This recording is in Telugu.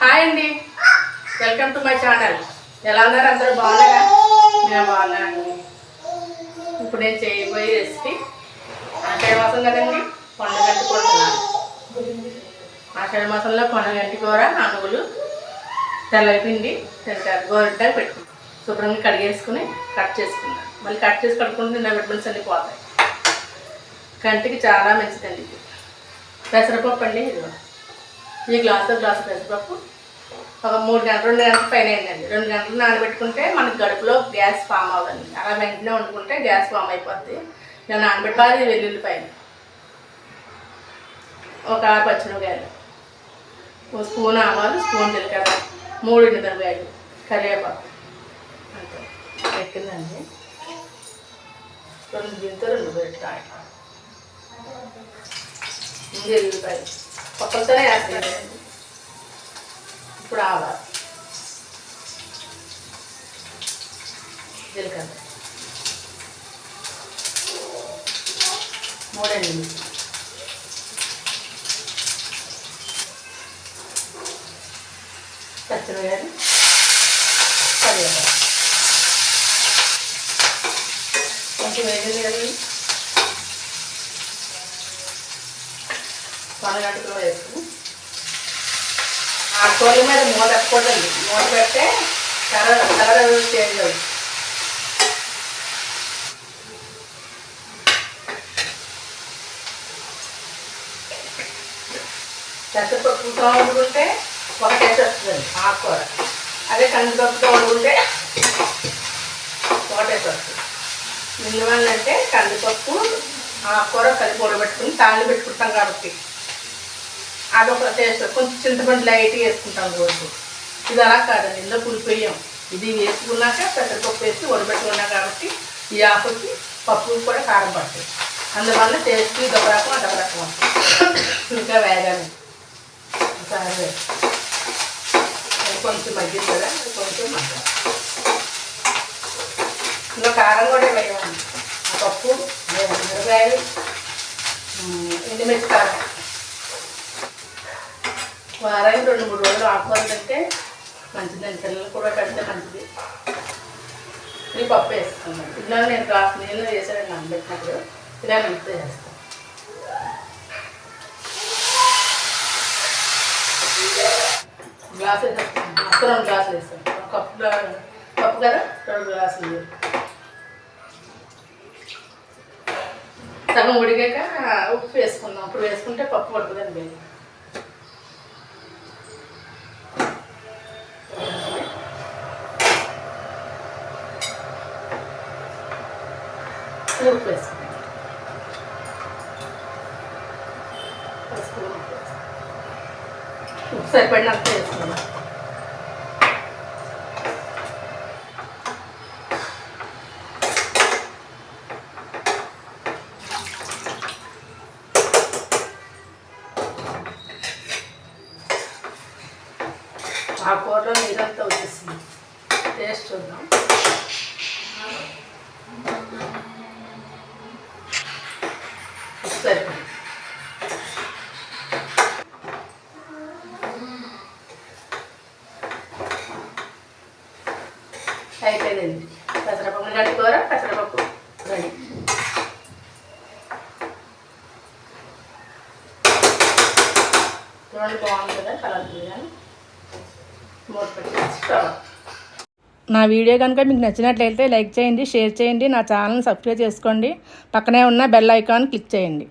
హాయ్ అండి, వెల్కమ్ టు మై ఛానల్. ఎలా ఉన్నారు? అందరూ బాగున్నారా? నేను బాగున్నానండి. ఇప్పుడు నేను చేయబోయే రెసిపీ ఆషాఢ మాసం కదండి, కొండగంటి కూర. ఆషాఢ మాసంలో కొండగంటి కూర, అనుగులు, తెల్లపిండి, గోరెట్టాకు పెట్టుకుంటాం. శుభ్రంగా కడిగేసుకుని కట్ చేసుకున్నాం. మళ్ళీ కట్ చేసి కట్టుకుంటే నిన్న విటమిన్స్ అన్నీ పోతాయి. కంటికి చాలా మంచిదండి. ఇది పెసరపప్పు అండి. ఈ గ్లాసు పెసరపప్పు ఒక 3 గంటలు 2 గంటల పైన అయిందండి. 2 గంటలు నానబెట్టుకుంటే మనకి గడుపులో గ్యాస్ ఫామ్ అవ్వదండి. అలా వెంటనే వండుకుంటే గ్యాస్ ఫామ్ అయిపోద్ది. నేను నానబెట్టాలి. వెల్లుల్లిపాయలు, ఒక 6 పచ్చిమిరపకాయలు, ఒక స్పూన్ ఆవాలు, స్పూన్ జీలకర్ర, 3 ఎండుమిరపకాయలు, కరివేపాకు అంతే పెట్టిందండి. 2 గింజలు 2 పెట్టాలి. ఎల్లుల్లిపాయలు పక్కలతోనే వేస్తానండి. ఇప్పుడు ఆవాలు, జీలకర్ర, 3 ఎండుమిర్చి, పచ్చిమిరపకాయలు, కరివేపాకు, కొంచెం వేగింది కదండి. కొనగంటలో వేసుకుని ఆ కూరల మీద మూత పెట్టకూడదండి. మూత పెడితే కలర్ చేంజ్ అవుతుంది. పెసరపప్పుతో వండుకుంటే ఒక టేస్ట్ వస్తుందండి ఆకుకూర. అదే కందిపప్పుతో వండుకుంటే ఒక టేస్ట్ వస్తుంది. ఎందువల్ల అంటే కందిపప్పు ఆకుకూర కలిపి ఉడబెట్టుకుని తాళ్ళు పెట్టుకుంటాం కాబట్టి అదొక టేస్ట్. కొంచెం చింతపండు లైట్గా వేసుకుంటాం రోజు. ఇది అలా కాదండి, ఇందులో పులుపు వేయం. ఇది వేసుకున్నాక పెసరపప్పు వేసి ఉడబెట్టుకున్నాం కాబట్టి ఈ ఆకుకి పప్పు కూడా కారం పడుతుంది. అందువల్ల టేస్ట్ ఇదొక రకం అదొక రకం వస్తుంది. ఇంకా వేగాలి ఒకసారి అది కొంచెం మగ్గింది కదా, అది కొంచెం మగ్గాలి. ఇంకా కారం కూడా వేయాలి. ఆ పప్పు, మిరపకాయలు, ఎండుమిర్చి కారం. వారానికి 2-3 రోజులు ఆకుకూర తింటే మంచిదండి. పిల్లలు కూడా పెడితే మంచిది. ఈ పప్పు వేసుకున్నాను. ఇలా నేను గ్లాస్ నీళ్ళు వేసాను నానబెట్టినప్పుడు. ఇలా మిక్స్ చేస్తాను. గ్లాస్ వేసేస్తాను. మొత్తం 2 గ్లాసులు వేస్తాను. కప్పు కదా, 2 గ్లాసులు. సగం ఉడిగాక ఉప్పు వేసుకుందాం. అప్పుడు వేసుకుంటే పప్పు పడుతుందండి బేగా. ఉప్పు వేసుకుందాం. ఉప్పు సరిపడినంత వేసుకుందాం. ఆ కూరలో నీరంతా వచ్చేసింది. టేస్ట్ చూద్దాం. సరిపడి అయిపోయిందండి. పెసరపప్పు గంటి కూర, పెసరపప్పు రెడీ. చూడండి, బాగుంది కదా, కలర్ఫుల్గా. మూత పెట్టి నా వీడియో కనుక మీకు నచ్చినట్లయితే లైక్ చేయండి, షేర్ చేయండి, నా ఛానల్ని సబ్స్క్రైబ్ చేసుకోండి. పక్కనే ఉన్న బెల్ ఐకాన్ క్లిక్ చేయండి.